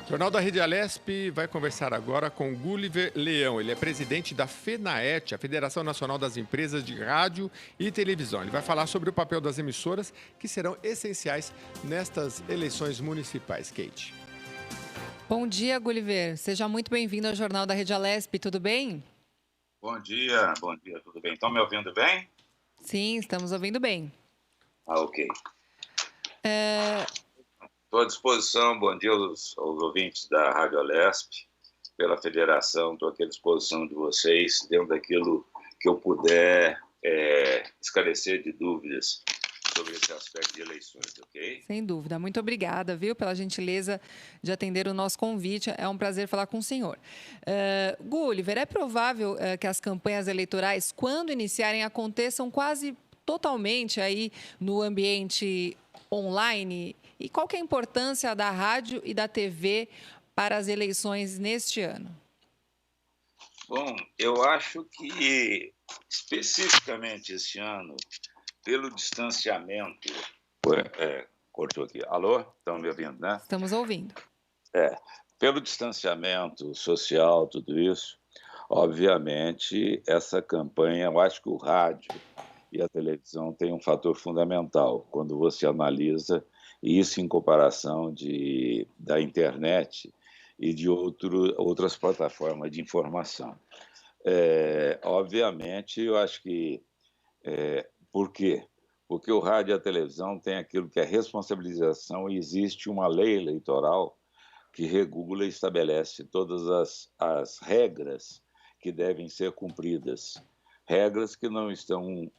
O Jornal da Rede Alesp vai conversar agora com Gulliver Leão. Ele é presidente da FENAET, a Federação Nacional das Empresas de Rádio e Televisão. Ele vai falar sobre o papel das emissoras que serão essenciais nestas eleições municipais. Kate. Bom dia, Gulliver. Seja muito bem-vindo ao Jornal da Rede Alesp. Tudo bem? Bom dia, tudo bem? Estão me ouvindo bem? Sim, estamos ouvindo bem. Ok. É, Estou à disposição, bom dia aos ouvintes da Rádio Alesp, pela federação, estou aqui à disposição de vocês, dentro daquilo que eu puder esclarecer de dúvidas sobre esse aspecto de eleições, ok? Sem dúvida. Muito obrigada, viu, pela gentileza de atender o nosso convite. É um prazer falar com o senhor. Gulliver, é provável que as campanhas eleitorais, quando iniciarem, aconteçam quase totalmente aí no ambiente online? E qual que é a importância da rádio e da TV para as eleições neste ano? Bom, eu acho que especificamente esse ano, pelo distanciamento... cortou aqui. Alô? Estão me ouvindo, né? Estamos ouvindo. Pelo distanciamento social, tudo isso, obviamente, essa campanha, eu acho que o rádio e a televisão têm um fator fundamental quando você analisa isso em comparação da internet e de outras plataformas de informação. Obviamente, eu acho que... Por quê? Porque o rádio e a televisão têm aquilo que é responsabilização e existe uma lei eleitoral que regula e estabelece todas as regras que devem ser cumpridas. Regras que não estão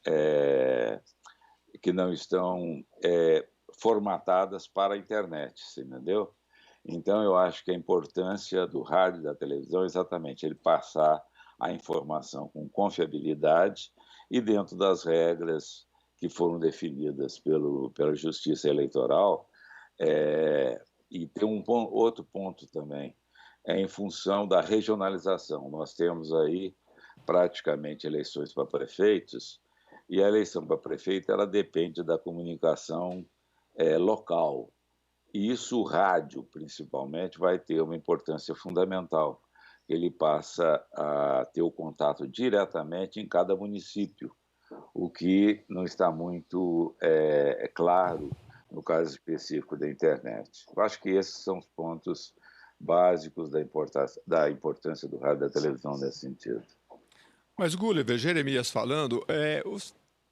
formatadas para a internet, você entendeu? Então, eu acho que a importância do rádio e da televisão é exatamente ele passar a informação com confiabilidade e dentro das regras que foram definidas pela Justiça Eleitoral. E tem outro ponto também, em função da regionalização. Nós temos aí praticamente eleições para prefeitos, e a eleição para prefeito ela depende da comunicação local. E isso, o rádio, principalmente, vai ter uma importância fundamental. Ele passa a ter o contato diretamente em cada município, o que não está muito claro no caso específico da internet. Eu acho que esses são os pontos básicos da importância do rádio e da televisão nesse sentido. Mas, Gulliver, Jeremias falando,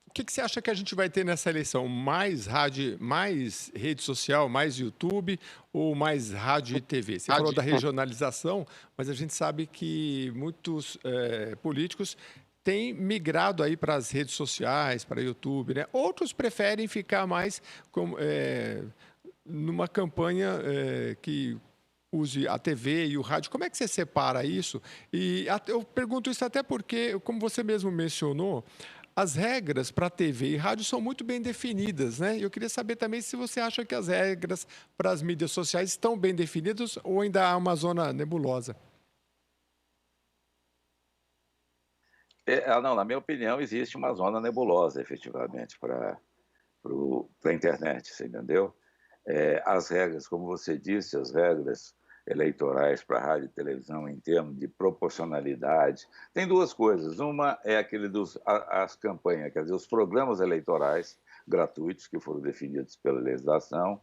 o que você acha que a gente vai ter nessa eleição? Mais rádio, mais rede social, mais YouTube ou mais rádio e TV? Você falou da regionalização, mas a gente sabe que muitos políticos têm migrado aí para as redes sociais, para YouTube, né? Outros preferem ficar mais numa campanha que use a TV e o rádio. Como é que você separa isso? E eu pergunto isso até porque, como você mesmo mencionou, as regras para TV e rádio são muito bem definidas, né? Eu queria saber também se você acha que as regras para as mídias sociais estão bem definidas ou ainda há uma zona nebulosa. Não, na minha opinião, existe uma zona nebulosa, efetivamente, para a internet, você entendeu? As regras, como você disse, as regras eleitorais para rádio e televisão em termos de proporcionalidade, tem duas coisas. Uma é aquele as campanhas, quer dizer, os programas eleitorais gratuitos que foram definidos pela legislação.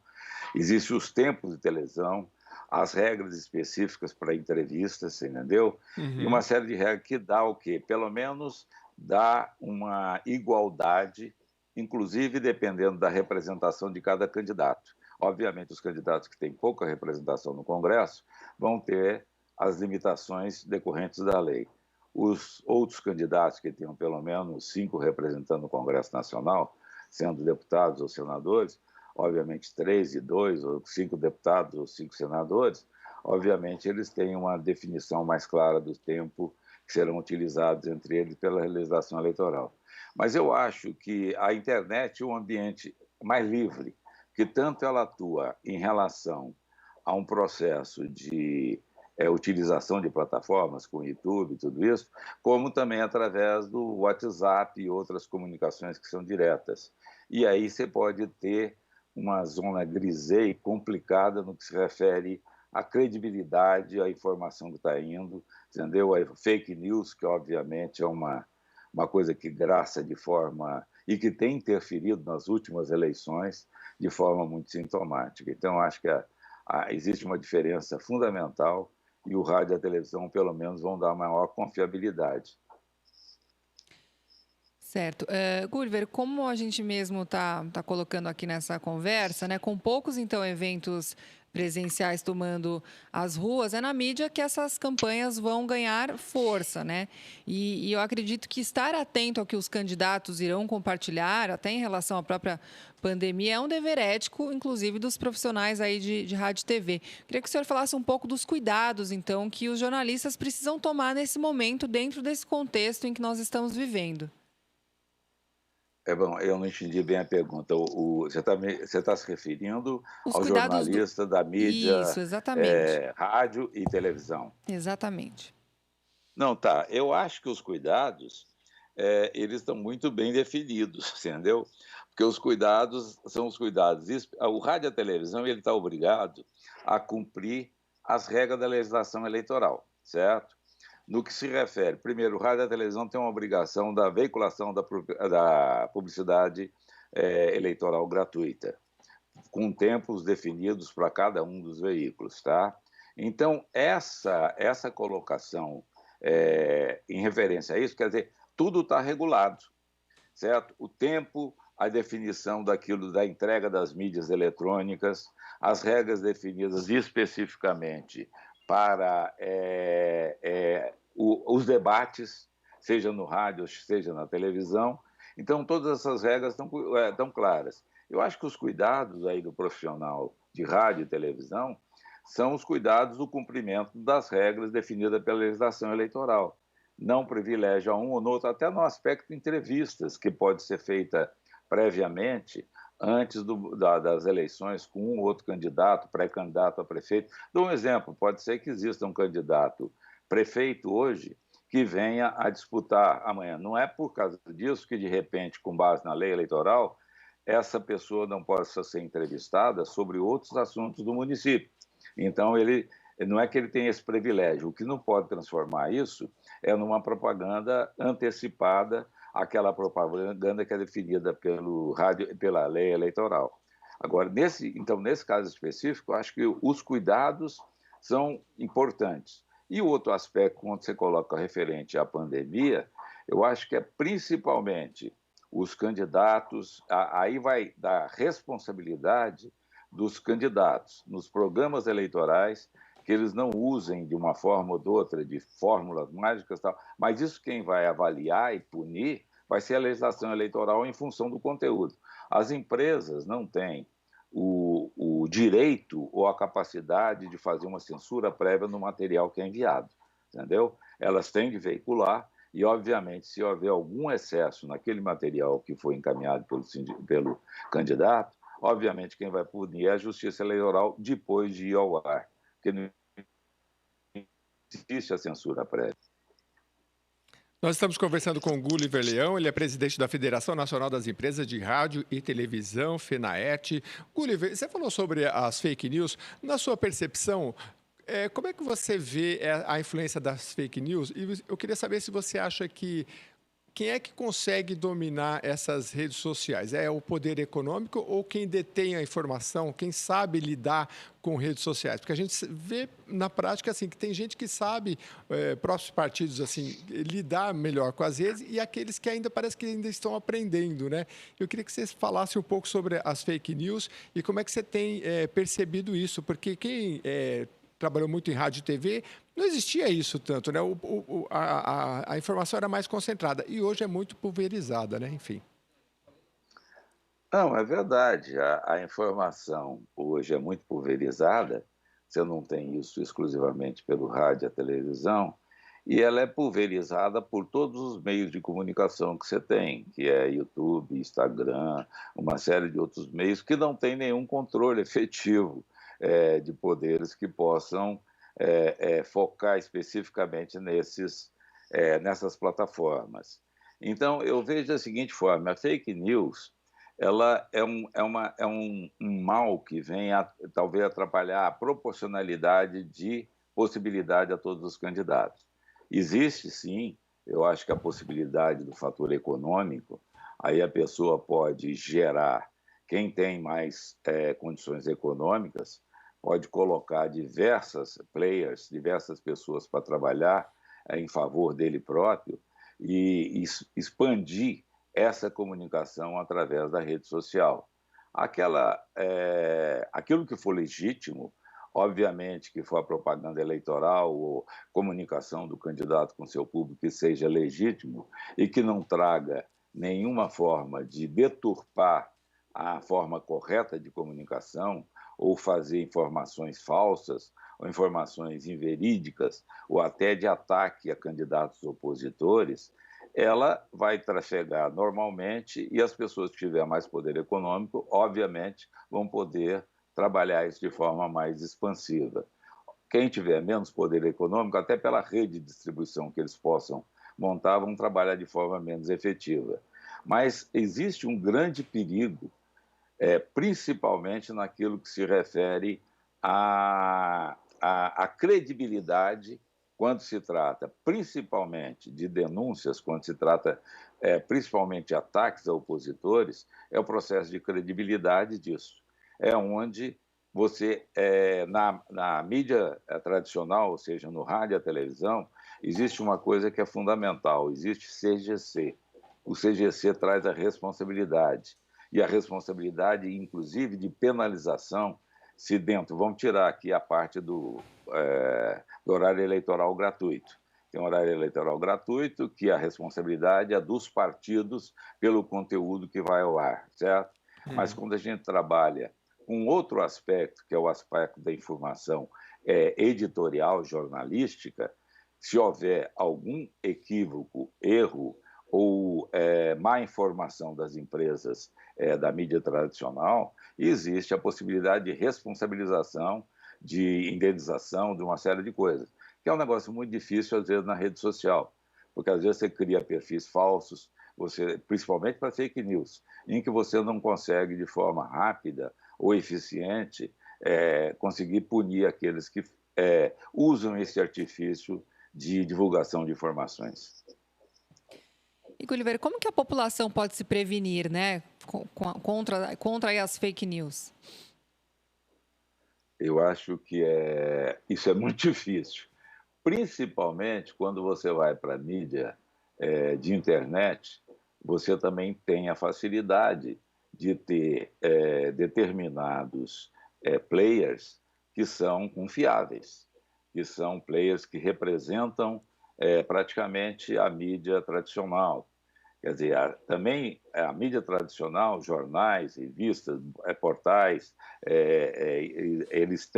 Existem os tempos de televisão, as regras específicas para entrevistas, você entendeu? E uma série de regras que dá o quê? Pelo menos dá uma igualdade, inclusive dependendo da representação de cada candidato. Obviamente, os candidatos que têm pouca representação no Congresso vão ter as limitações decorrentes da lei. Os outros candidatos que tenham pelo menos 5 representando no Congresso Nacional, sendo deputados ou senadores, obviamente 3 e 2, ou 5 deputados ou 5 senadores, obviamente eles têm uma definição mais clara do tempo que serão utilizados entre eles pela legislação eleitoral. Mas eu acho que a internet é um ambiente mais livre, que tanto ela atua em relação a um processo de utilização de plataformas, com o YouTube e tudo isso, como também através do WhatsApp e outras comunicações que são diretas. E aí você pode ter uma zona griseira complicada no que se refere a credibilidade, a informação que está indo, entendeu? A fake news, que obviamente é uma coisa que graça de forma e que tem interferido nas últimas eleições de forma muito sintomática. Então, acho que existe uma diferença fundamental e o rádio e a televisão, pelo menos, vão dar maior confiabilidade. Certo. Gulliver, como a gente mesmo tá colocando aqui nessa conversa, né, com poucos, então, eventos presenciais tomando as ruas, é na mídia que essas campanhas vão ganhar força, né? E eu acredito que estar atento ao que os candidatos irão compartilhar, até em relação à própria pandemia, é um dever ético, inclusive, dos profissionais aí de rádio e TV. Queria que o senhor falasse um pouco dos cuidados, então, que os jornalistas precisam tomar nesse momento, dentro desse contexto em que nós estamos vivendo. Bom, eu não entendi bem a pergunta. Você está se referindo Os ao cuidados do... jornalista da Isso, mídia, exatamente. rádio e televisão? Exatamente. Não, tá. Eu acho que os cuidados, eles estão muito bem definidos, entendeu? Porque os cuidados são os cuidados. O rádio e a televisão, ele está obrigado a cumprir as regras da legislação eleitoral, certo? No que se refere, primeiro, o rádio e a televisão têm uma obrigação da veiculação da publicidade eleitoral gratuita, com tempos definidos para cada um dos veículos, tá? Então, essa colocação em referência a isso, quer dizer, tudo está regulado, certo? O tempo, a definição daquilo, da entrega das mídias eletrônicas, as regras definidas especificamente para os debates, seja no rádio, seja na televisão. Então, todas essas regras estão claras. Eu acho que os cuidados aí do profissional de rádio e televisão são os cuidados do cumprimento das regras definidas pela legislação eleitoral. Não privilegia um ou outro, até no aspecto de entrevistas, que pode ser feita previamente, antes das eleições, com um ou outro candidato, pré-candidato a prefeito. Dou um exemplo, pode ser que exista um candidato prefeito hoje que venha a disputar amanhã. Não é por causa disso que, de repente, com base na lei eleitoral, essa pessoa não possa ser entrevistada sobre outros assuntos do município. Então, não é que ele tenha esse privilégio. O que não pode transformar isso é numa propaganda antecipada, aquela propaganda que é definida pela lei eleitoral. Agora, nesse caso específico, eu acho que os cuidados são importantes. E o outro aspecto, quando você coloca referente à pandemia, eu acho que é principalmente os candidatos, aí vai da responsabilidade dos candidatos nos programas eleitorais, que eles não usem de uma forma ou de outra, de fórmulas mágicas e tal, mas isso quem vai avaliar e punir vai ser a legislação eleitoral em função do conteúdo. As empresas não têm o direito ou a capacidade de fazer uma censura prévia no material que é enviado, entendeu? Elas têm de veicular e, obviamente, se houver algum excesso naquele material que foi encaminhado pelo candidato, obviamente quem vai punir é a Justiça Eleitoral depois de ir ao ar, porque não existe a censura prévia. Nós estamos conversando com o Gulliver Leão, ele é presidente da Federação Nacional das Empresas de Rádio e Televisão, FENAET. Gulliver, você falou sobre as fake news. Na sua percepção, como é que você vê a influência das fake news? E eu queria saber se você acha que quem é que consegue dominar essas redes sociais? É o poder econômico ou quem detém a informação, quem sabe lidar com redes sociais? Porque a gente vê na prática assim, que tem gente que sabe, próprios partidos, assim, lidar melhor com as redes e aqueles que ainda parece que ainda estão aprendendo, né? Eu queria que você falasse um pouco sobre as fake news e como é que você tem percebido isso, porque quem trabalhou muito em rádio e TV, não existia isso tanto, né? A informação era mais concentrada e hoje é muito pulverizada, né? Enfim. Não, é verdade. A informação hoje é muito pulverizada. Você não tem isso exclusivamente pelo rádio e a televisão, e ela é pulverizada por todos os meios de comunicação que você tem, que é YouTube, Instagram, uma série de outros meios que não tem nenhum controle efetivo de poderes que possam focar especificamente nessas plataformas. Então, eu vejo da seguinte forma: a fake news ela é um mal que vem talvez atrapalhar a proporcionalidade de possibilidade a todos os candidatos. Existe sim, eu acho que a possibilidade do fator econômico, aí a pessoa pode gerar, quem tem mais condições econômicas, pode colocar diversas players, diversas pessoas para trabalhar em favor dele próprio e expandir essa comunicação através da rede social. Aquilo que for legítimo, obviamente que for a propaganda eleitoral ou comunicação do candidato com seu público que seja legítimo e que não traga nenhuma forma de deturpar a forma correta de comunicação ou fazer informações falsas ou informações inverídicas ou até de ataque a candidatos opositores, ela vai trafegar normalmente e as pessoas que tiverem mais poder econômico, obviamente, vão poder trabalhar isso de forma mais expansiva. Quem tiver menos poder econômico, até pela rede de distribuição que eles possam montar, vão trabalhar de forma menos efetiva. Mas existe um grande perigo, principalmente naquilo que se refere à credibilidade quando se trata principalmente de denúncias, quando se trata principalmente de ataques a opositores, é o processo de credibilidade disso. É onde você, na mídia tradicional, ou seja, no rádio e a televisão, existe uma coisa que é fundamental, existe CGC. O CGC traz a responsabilidade, e a responsabilidade, inclusive, de penalização, se dentro, vamos tirar aqui a parte do horário eleitoral gratuito. Tem um horário eleitoral gratuito, que a responsabilidade é dos partidos pelo conteúdo que vai ao ar, certo? Mas quando a gente trabalha com outro aspecto, que é o aspecto da informação editorial, jornalística, se houver algum equívoco, erro ou má informação das empresas da mídia tradicional, existe a possibilidade de responsabilização, de indenização, de uma série de coisas, que é um negócio muito difícil, às vezes, na rede social, porque às vezes você cria perfis falsos, principalmente para fake news, em que você não consegue, de forma rápida ou eficiente, conseguir punir aqueles que usam esse artifício de divulgação de informações. E, Gulliver, como que a população pode se prevenir, né, contra as fake news? Eu acho que isso é muito difícil, principalmente quando você vai para a mídia de internet, você também tem a facilidade de ter determinados players que são confiáveis, que são players que representam praticamente a mídia tradicional. Quer dizer, também a mídia tradicional, jornais, revistas, portais, eles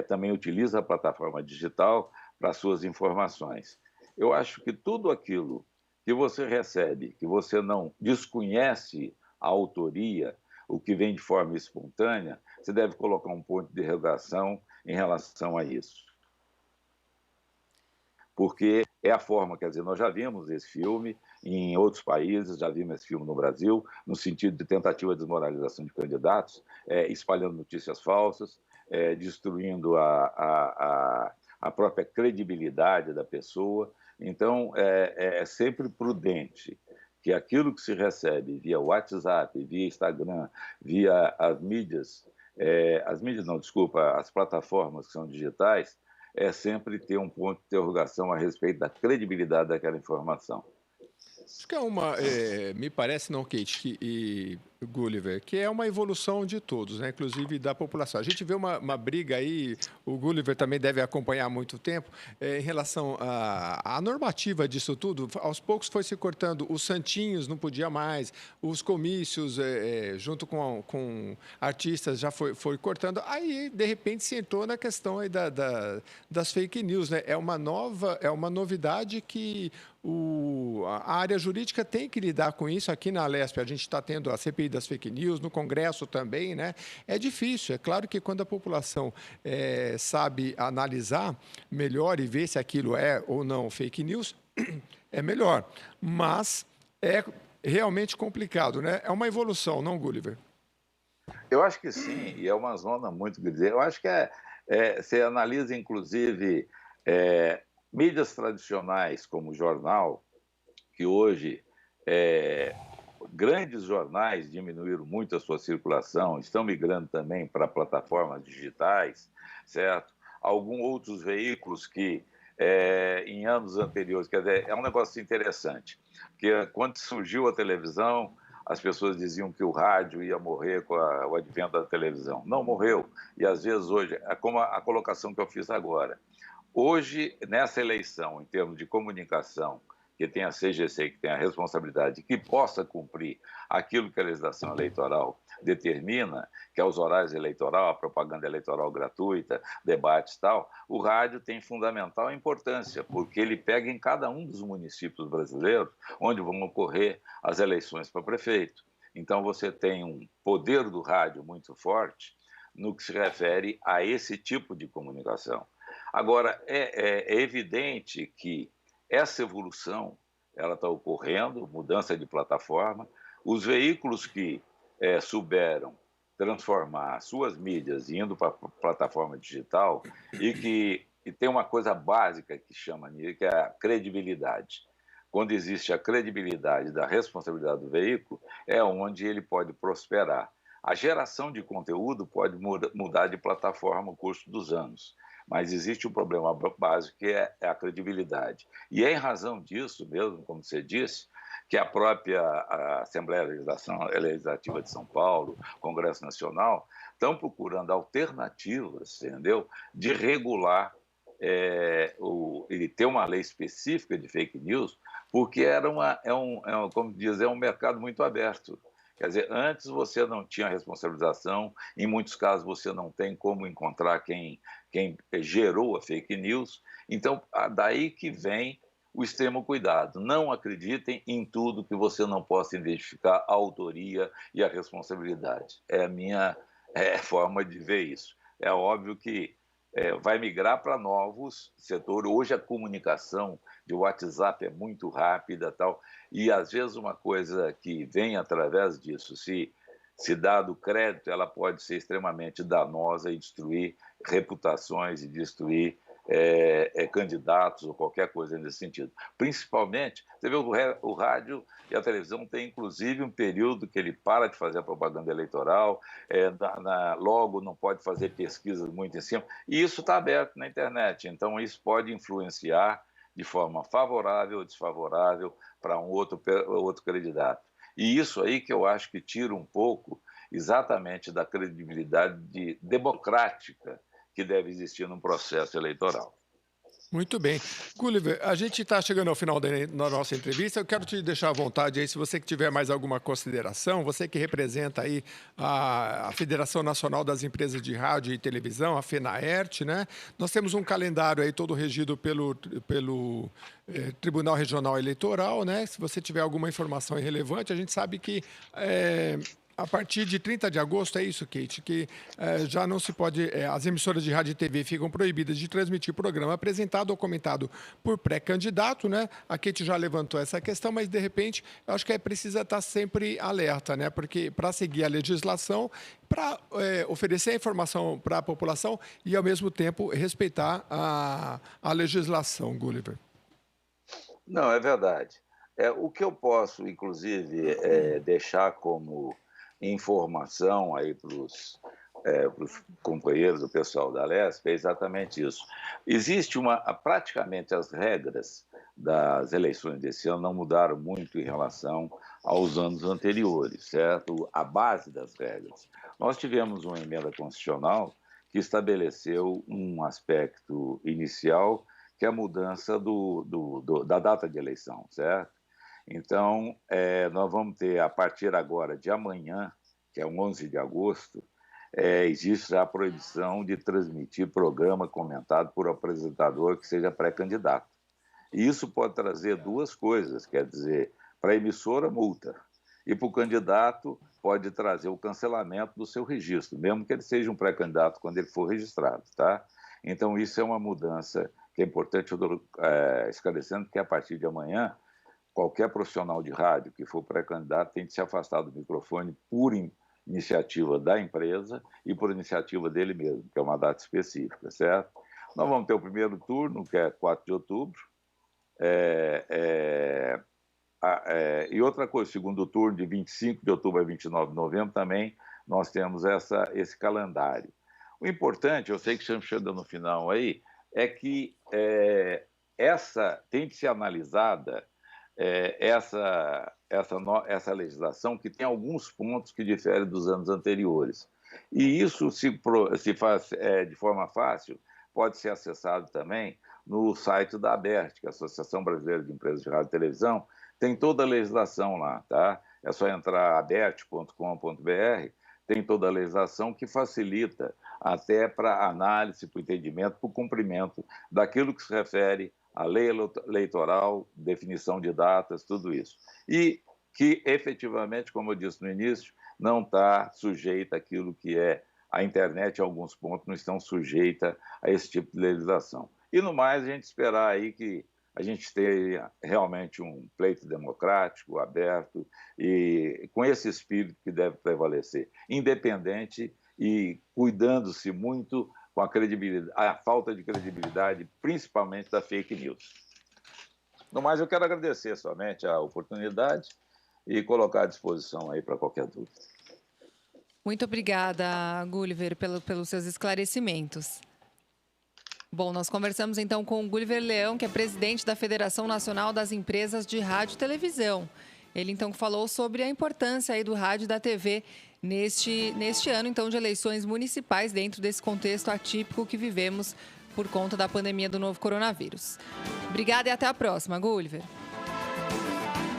também utilizam a plataforma digital para suas informações. Eu acho que tudo aquilo que você recebe, que você não desconhece a autoria, o que vem de forma espontânea, você deve colocar um ponto de interrogação em relação a isso. Porque é a forma, quer dizer, nós já vimos esse filme em outros países, já vimos esse filme no Brasil, no sentido de tentativa de desmoralização de candidatos, espalhando notícias falsas, destruindo a própria credibilidade da pessoa. Então, é sempre prudente que aquilo que se recebe via WhatsApp, via Instagram, via as plataformas que são digitais, sempre ter um ponto de interrogação a respeito da credibilidade daquela informação. Acho que me parece, não, Kate e Gulliver, que é uma evolução de todos, né? Inclusive da população. A gente vê uma briga aí, o Gulliver também deve acompanhar há muito tempo, em relação à normativa disso tudo. Aos poucos foi se cortando, os santinhos não podia mais, os comícios junto com artistas já foi cortando. Aí, de repente, se entrou na questão aí das fake news, né? É uma novidade que a área jurídica tem que lidar com isso. Aqui na Alesp a gente está tendo a CPI das fake news, no Congresso também, né? É difícil, é claro que quando a população sabe analisar melhor e ver se aquilo é ou não fake news, é melhor. Mas realmente complicado, né? É uma evolução, não, Gulliver? Eu acho que sim, e é uma zona muito grande. Eu acho que você analisa, inclusive, é, mídias tradicionais como o jornal, que hoje grandes jornais diminuíram muito a sua circulação, estão migrando também para plataformas digitais, certo? Alguns outros veículos que, em anos anteriores, quer dizer, é um negócio interessante, porque quando surgiu a televisão, as pessoas diziam que o rádio ia morrer com o advento da televisão. Não morreu, e às vezes hoje, é como a colocação que eu fiz agora. Hoje, nessa eleição, em termos de comunicação, que tem a CGC, que tem a responsabilidade, que possa cumprir aquilo que a legislação eleitoral determina, que é os horários eleitorais, a propaganda eleitoral gratuita, debates e tal, o rádio tem fundamental importância, porque ele pega em cada um dos municípios brasileiros onde vão ocorrer as eleições para prefeito. Então, você tem um poder do rádio muito forte no que se refere a esse tipo de comunicação. Agora, é evidente que essa evolução ela está ocorrendo, mudança de plataforma. Os veículos que souberam transformar suas mídias indo para a plataforma digital e tem uma coisa básica que chama que é a credibilidade. Quando existe a credibilidade da responsabilidade do veículo, é onde ele pode prosperar. A geração de conteúdo pode mudar de plataforma ao curso dos anos, mas existe um problema básico que é a credibilidade. E é em razão disso mesmo, como você disse, que a própria Assembleia Legislativa de São Paulo, Congresso Nacional, estão procurando alternativas, entendeu, de regular e ter uma lei específica de fake news, porque como diz, é um mercado muito aberto. Quer dizer, antes você não tinha responsabilização, em muitos casos você não tem como encontrar quem gerou a fake news. Então, daí que vem o extremo cuidado. Não acreditem em tudo que você não possa identificar a autoria e a responsabilidade. É a minha forma de ver isso. É óbvio que vai migrar para novos setores. Hoje a comunicação de WhatsApp é muito rápida, tal, e às vezes uma coisa que vem através disso, se dado crédito, ela pode ser extremamente danosa e destruir reputações e destruir candidatos ou qualquer coisa nesse sentido. Principalmente, você vê o rádio e a televisão tem inclusive um período que ele para de fazer a propaganda eleitoral, logo não pode fazer pesquisas muito em cima, e isso está aberto na internet, então isso pode influenciar de forma favorável ou desfavorável para um outro candidato. E isso aí que eu acho que tira um pouco exatamente da credibilidade democrática que deve existir num processo eleitoral. Muito bem. Gulliver, a gente está chegando ao final da nossa entrevista. Eu quero te deixar à vontade aí, se você que tiver mais alguma consideração, você que representa aí a Federação Nacional das Empresas de Rádio e Televisão, a FENAERT, né? Nós temos um calendário aí todo regido pelo Tribunal Regional Eleitoral, né? Se você tiver alguma informação irrelevante, a gente sabe que a partir de 30 de agosto, é isso, Kate, que já não se pode, as emissoras de rádio e TV ficam proibidas de transmitir programa apresentado ou comentado por pré-candidato, né? A Kate já levantou essa questão, mas de repente, eu acho que precisa estar sempre alerta, né? Porque para seguir a legislação, para oferecer a informação para a população e, ao mesmo tempo, respeitar a legislação, Gulliver. Não, é verdade. O que eu posso, inclusive, deixar como informação aí para os companheiros, o pessoal da Lesp, é exatamente isso. Existe praticamente as regras das eleições desse ano não mudaram muito em relação aos anos anteriores, certo? A base das regras. Nós tivemos uma emenda constitucional que estabeleceu um aspecto inicial, que é a mudança da data de eleição, certo? Então, nós vamos ter, a partir agora de amanhã, que é o 11 de agosto, existe já a proibição de transmitir programa comentado por apresentador que seja pré-candidato. E isso pode trazer duas coisas, quer dizer, para a emissora, multa, e para o candidato pode trazer o cancelamento do seu registro, mesmo que ele seja um pré-candidato quando ele for registrado, tá? Então, isso é uma mudança que é importante, esclarecendo que a partir de amanhã, qualquer profissional de rádio que for pré-candidato tem que se afastar do microfone por iniciativa da empresa e por iniciativa dele mesmo, que é uma data específica, certo? Nós vamos ter o primeiro turno, que é 4 de outubro, e outra coisa, segundo turno, de 25 de outubro a 29 de novembro, também nós temos esse calendário. O importante, eu sei que estamos chegando no final aí, é que tem que ser analisada essa legislação, que tem alguns pontos que diferem dos anos anteriores. E isso se faz de forma fácil, pode ser acessado também no site da ABERT, que é a Associação Brasileira de Empresas de Rádio e Televisão, tem toda a legislação lá, tá? É só entrar abert.com.br, tem toda a legislação que facilita até para análise, para o entendimento, para o cumprimento daquilo que se refere à lei eleitoral, definição de datas, tudo isso. E que, efetivamente, como eu disse no início, não está sujeita àquilo que é a internet, em alguns pontos, não estão sujeita a esse tipo de legislação. E, no mais, a gente esperar aí que a gente tenha realmente um pleito democrático, aberto, e com esse espírito que deve prevalecer, independente e cuidando-se muito com a falta de credibilidade, principalmente da fake news. No mais, eu quero agradecer somente a oportunidade e colocar à disposição aí para qualquer dúvida. Muito obrigada, Gulliver, pelos seus esclarecimentos. Bom, nós conversamos então com o Gulliver Leão, que é presidente da Federação Nacional das Empresas de Rádio e Televisão. Ele então falou sobre a importância aí do rádio e da TV neste ano então de eleições municipais, dentro desse contexto atípico que vivemos por conta da pandemia do novo coronavírus. Obrigada e até a próxima, Gulliver.